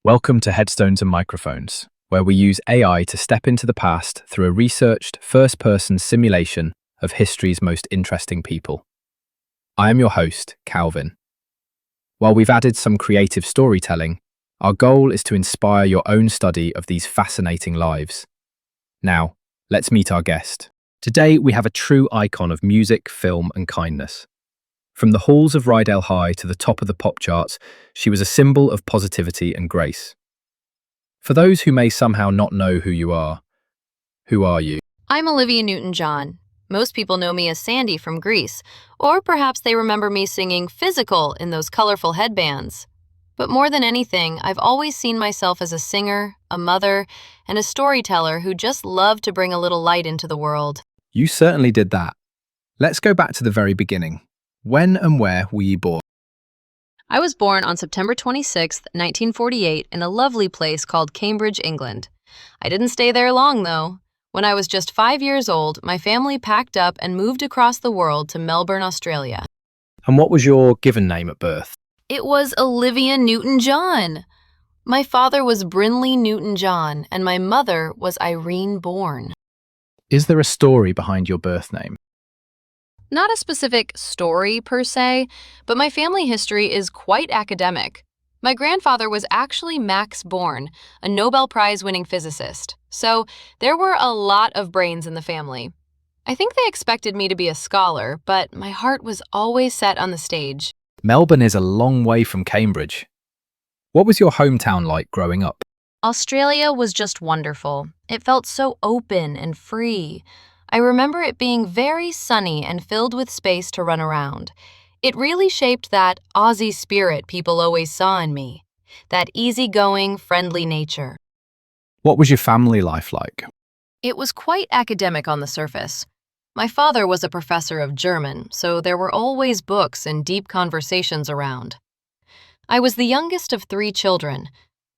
Welcome to Headstones and Microphones, where we use AI to step into the past through a researched, first-person simulation of history's most interesting people. I am your host, Calvin. While we've added some creative storytelling, our goal is to inspire your own study of these fascinating lives. Now, let's meet our guest. Today, we have a true icon of music, film, and kindness. From the halls of Rydell High to the top of the pop charts, she was a symbol of positivity and grace. For those who may somehow not know who you are you? I'm Olivia Newton-John. Most people know me as Sandy from Grease, or perhaps they remember me singing Physical in those colorful headbands. But more than anything, I've always seen myself as a singer, a mother, and a storyteller who just loved to bring a little light into the world. You certainly did that. Let's go back to the very beginning. When and where were you born? I was born on September 26, 1948, in a lovely place called Cambridge, England. I didn't stay there long, though. When I was just 5 years old, my family packed up and moved across the world to Melbourne, Australia. And what was your given name at birth? It was Olivia Newton-John. My father was Brinley Newton-John, and my mother was Irene Bourne. Is there a story behind your birth name? Not a specific story per se, but my family history is quite academic. My grandfather was actually Max Born, a Nobel Prize-winning physicist, so there were a lot of brains in the family. I think they expected me to be a scholar, but my heart was always set on the stage. Melbourne is a long way from Cambridge. What was your hometown like growing up? Australia was just wonderful. It felt so open and free. I remember it being very sunny and filled with space to run around. It really shaped that Aussie spirit people always saw in me, that easygoing, friendly nature. What was your family life like? It was quite academic on the surface. My father was a professor of German, so there were always books and deep conversations around. I was the youngest of 3 children.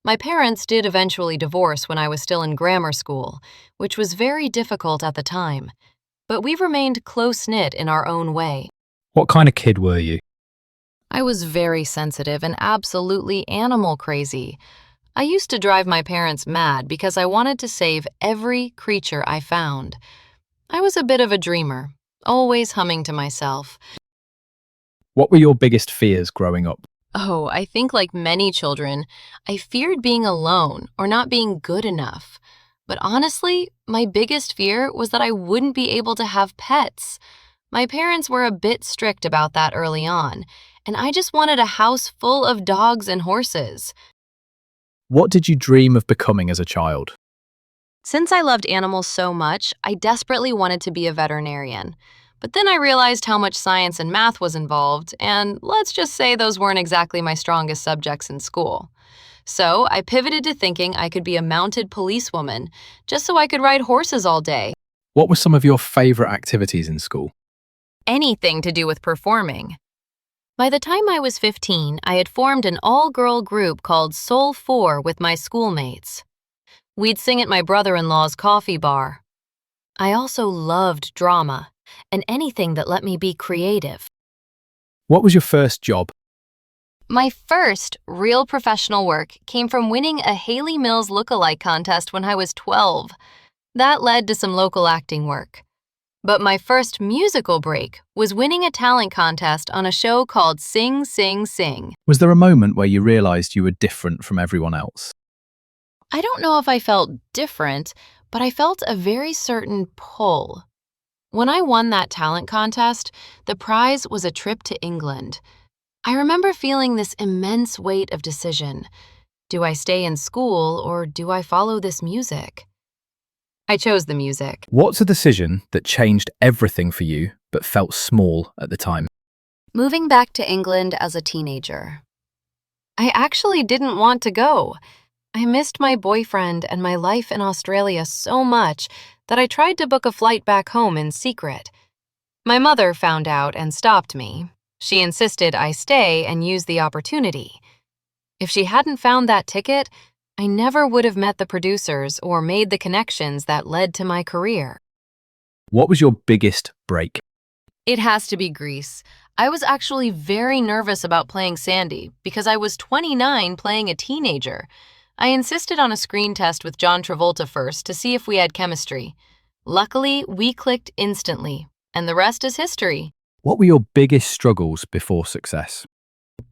My parents did eventually divorce when I was still in grammar school, which was very difficult at the time, but we remained close-knit in our own way. What kind of kid were you? I was very sensitive and absolutely animal crazy. I used to drive my parents mad because I wanted to save every creature I found. I was a bit of a dreamer, always humming to myself. What were your biggest fears growing up? Oh, I think like many children, I feared being alone or not being good enough. But honestly, my biggest fear was that I wouldn't be able to have pets. My parents were a bit strict about that early on, and I just wanted a house full of dogs and horses. What did you dream of becoming as a child? Since I loved animals so much, I desperately wanted to be a veterinarian. But then I realized how much science and math was involved, and let's just say those weren't exactly my strongest subjects in school. So I pivoted to thinking I could be a mounted policewoman, just so I could ride horses all day. What were some of your favorite activities in school? Anything to do with performing. By the time I was 15, I had formed an all-girl group called Soul 4 with my schoolmates. We'd sing at my brother-in-law's coffee bar. I also loved drama and anything that let me be creative. What was your first job? My first real professional work came from winning a Haley Mills lookalike contest when I was 12. That led to some local acting work. But my first musical break was winning a talent contest on a show called Sing, Sing, Sing. Was there a moment where you realized you were different from everyone else? I don't know if I felt different, but I felt a very certain pull. When I won that talent contest, the prize was a trip to England. I remember feeling this immense weight of decision. Do I stay in school or do I follow this music? I chose the music. What's a decision that changed everything for you but felt small at the time? Moving back to England as a teenager. I actually didn't want to go. I missed my boyfriend and my life in Australia so much that I tried to book a flight back home in secret. My mother found out and stopped me. She insisted I stay and use the opportunity. If she hadn't found that ticket, I never would have met the producers or made the connections that led to my career. What was your biggest break? It has to be Grease. I was actually very nervous about playing Sandy because I was 29 playing a teenager. I insisted on a screen test with John Travolta first to see if we had chemistry. Luckily, we clicked instantly, and the rest is history. What were your biggest struggles before success?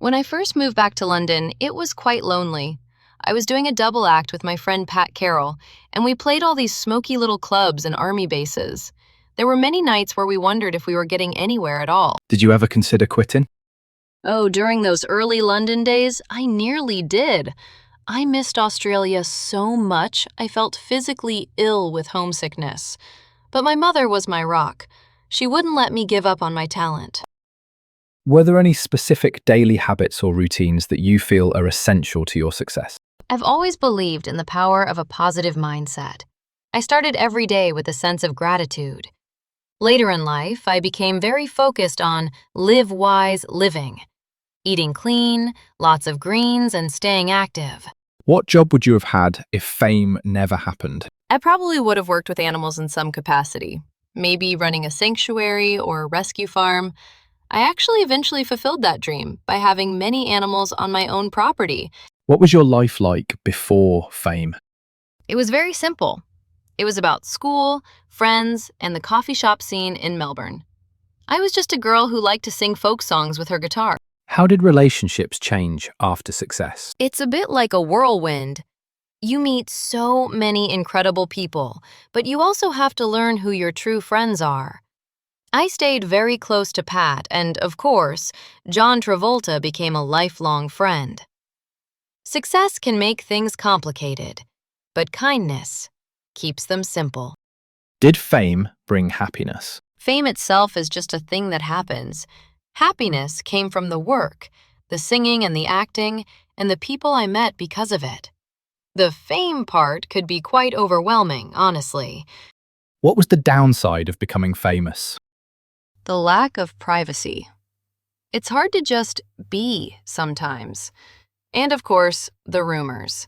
When I first moved back to London, it was quite lonely. I was doing a double act with my friend Pat Carroll, and we played all these smoky little clubs and army bases. There were many nights where we wondered if we were getting anywhere at all. Did you ever consider quitting? Oh, during those early London days, I nearly did. I missed Australia so much, I felt physically ill with homesickness. But my mother was my rock. She wouldn't let me give up on my talent. Were there any specific daily habits or routines that you feel are essential to your success? I've always believed in the power of a positive mindset. I started every day with a sense of gratitude. Later in life, I became very focused on live wise living, eating clean, lots of greens, and staying active. What job would you have had if fame never happened? I probably would have worked with animals in some capacity, maybe running a sanctuary or a rescue farm. I actually eventually fulfilled that dream by having many animals on my own property. What was your life like before fame? It was very simple. It was about school, friends, and the coffee shop scene in Melbourne. I was just a girl who liked to sing folk songs with her guitar. How did relationships change after success? It's a bit like a whirlwind. You meet so many incredible people, but you also have to learn who your true friends are. I stayed very close to Pat, and of course, John Travolta became a lifelong friend. Success can make things complicated, but kindness keeps them simple. Did fame bring happiness? Fame itself is just a thing that happens. Happiness came from the work, the singing and the acting, and the people I met because of it. The fame part could be quite overwhelming, honestly. What was the downside of becoming famous? The lack of privacy. It's hard to just be sometimes. And of course, the rumors.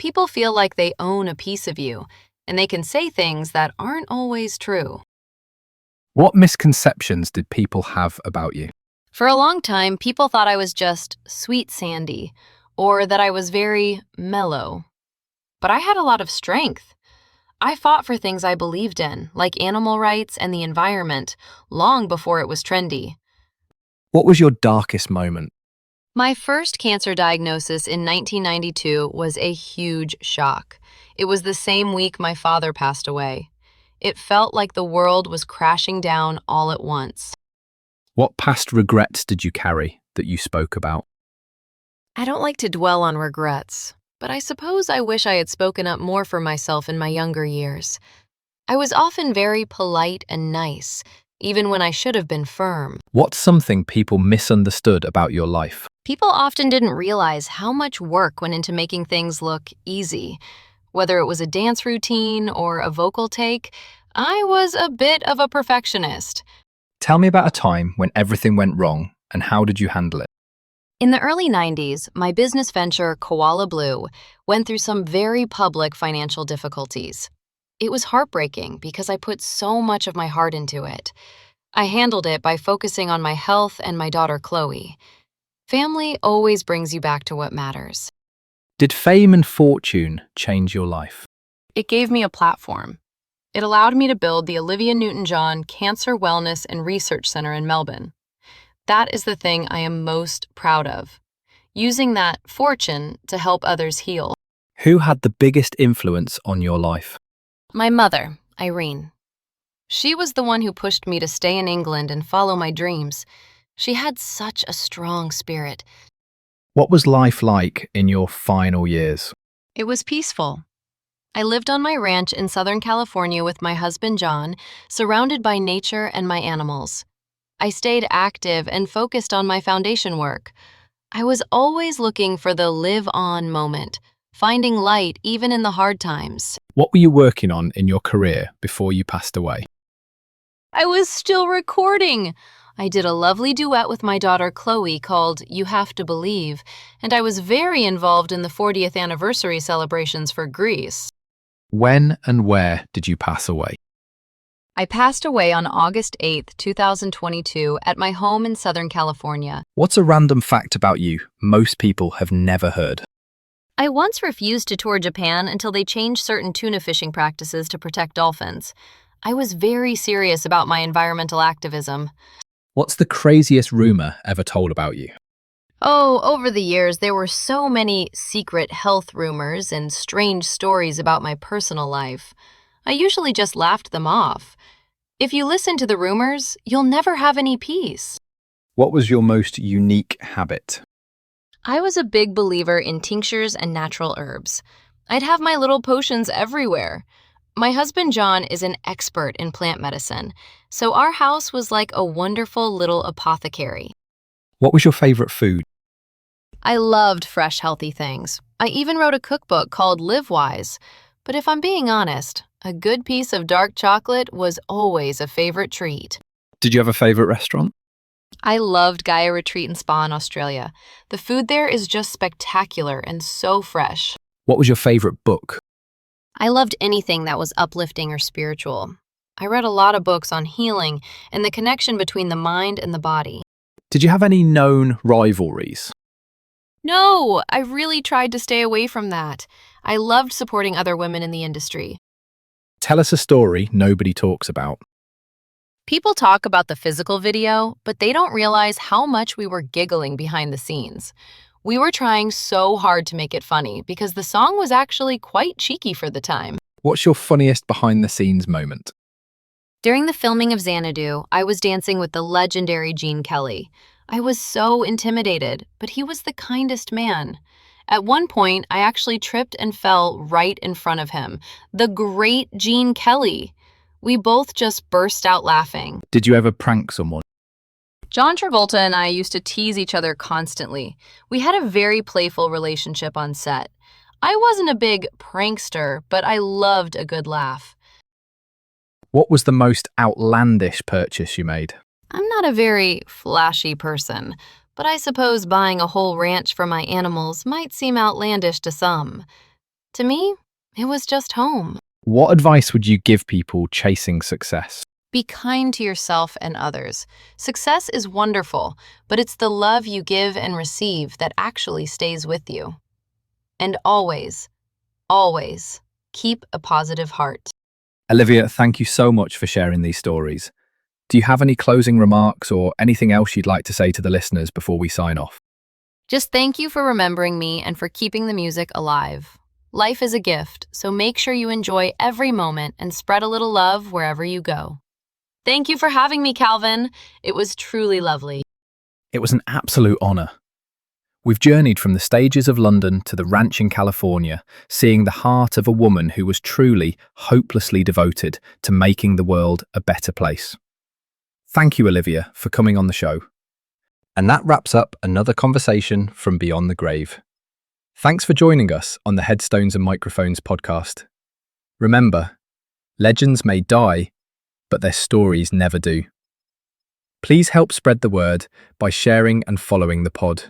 People feel like they own a piece of you, and they can say things that aren't always true. What misconceptions did people have about you? For a long time, people thought I was just sweet Sandy, or that I was very mellow. But I had a lot of strength. I fought for things I believed in, like animal rights and the environment, long before it was trendy. What was your darkest moment? My first cancer diagnosis in 1992 was a huge shock. It was the same week my father passed away. It felt like the world was crashing down all at once. What past regrets did you carry that you spoke about? I don't like to dwell on regrets, but I suppose I wish I had spoken up more for myself in my younger years. I was often very polite and nice, even when I should have been firm. What's something people misunderstood about your life? People often didn't realize how much work went into making things look easy. Whether it was a dance routine or a vocal take, I was a bit of a perfectionist. Tell me about a time when everything went wrong and how did you handle it? In the early 90s, my business venture, Koala Blue, went through some very public financial difficulties. It was heartbreaking because I put so much of my heart into it. I handled it by focusing on my health and my daughter, Chloe. Family always brings you back to what matters. Did fame and fortune change your life? It gave me a platform. It allowed me to build the Olivia Newton-John Cancer Wellness and Research Center in Melbourne. That is the thing I am most proud of, using that fortune to help others heal. Who had the biggest influence on your life? My mother, Irene. She was the one who pushed me to stay in England and follow my dreams. She had such a strong spirit. What was life like in your final years? It was peaceful. I lived on my ranch in Southern California with my husband, John, surrounded by nature and my animals. I stayed active and focused on my foundation work. I was always looking for the live-on moment, finding light even in the hard times. What were you working on in your career before you passed away? I was still recording. I did a lovely duet with my daughter Chloe called You Have to Believe, and I was very involved in the 40th anniversary celebrations for Greece. When and where did you pass away? I passed away on August 8, 2022 at my home in Southern California. What's a random fact about you most people have never heard? I once refused to tour Japan until they changed certain tuna fishing practices to protect dolphins. I was very serious about my environmental activism. What's the craziest rumor ever told about you? Oh, over the years, there were so many secret health rumors and strange stories about my personal life. I usually just laughed them off. If you listen to the rumors, you'll never have any peace. What was your most unique habit? I was a big believer in tinctures and natural herbs. I'd have my little potions everywhere. My husband John is an expert in plant medicine, so our house was like a wonderful little apothecary. What was your favorite food? I loved fresh, healthy things. I even wrote a cookbook called Live Wise. But if I'm being honest, a good piece of dark chocolate was always a favorite treat. Did you have a favorite restaurant? I loved Gaia Retreat and Spa in Australia. The food there is just spectacular and so fresh. What was your favorite book? I loved anything that was uplifting or spiritual. I read a lot of books on healing and the connection between the mind and the body. Did you have any known rivalries? No, I really tried to stay away from that. I loved supporting other women in the industry. Tell us a story nobody talks about. People talk about the physical video, but they don't realize how much we were giggling behind the scenes. We were trying so hard to make it funny because the song was actually quite cheeky for the time. What's your funniest behind-the-scenes moment? During the filming of Xanadu, I was dancing with the legendary Gene Kelly. I was so intimidated, but he was the kindest man. At one point, I actually tripped and fell right in front of him. The great Gene Kelly. We both just burst out laughing. Did you ever prank someone? John Travolta and I used to tease each other constantly. We had a very playful relationship on set. I wasn't a big prankster, but I loved a good laugh. What was the most outlandish purchase you made? I'm not a very flashy person, but I suppose buying a whole ranch for my animals might seem outlandish to some. To me, it was just home. What advice would you give people chasing success? Be kind to yourself and others. Success is wonderful, but it's the love you give and receive that actually stays with you. And always, always keep a positive heart. Olivia, thank you so much for sharing these stories. Do you have any closing remarks or anything else you'd like to say to the listeners before we sign off? Just thank you for remembering me and for keeping the music alive. Life is a gift, so make sure you enjoy every moment and spread a little love wherever you go. Thank you for having me, Calvin. It was truly lovely. It was an absolute honor. We've journeyed from the stages of London to the ranch in California, seeing the heart of a woman who was truly, hopelessly devoted to making the world a better place. Thank you, Olivia, for coming on the show. And that wraps up another conversation from Beyond the Grave. Thanks for joining us on the Headstones and Microphones podcast. Remember, legends may die, but their stories never do. Please help spread the word by sharing and following the pod.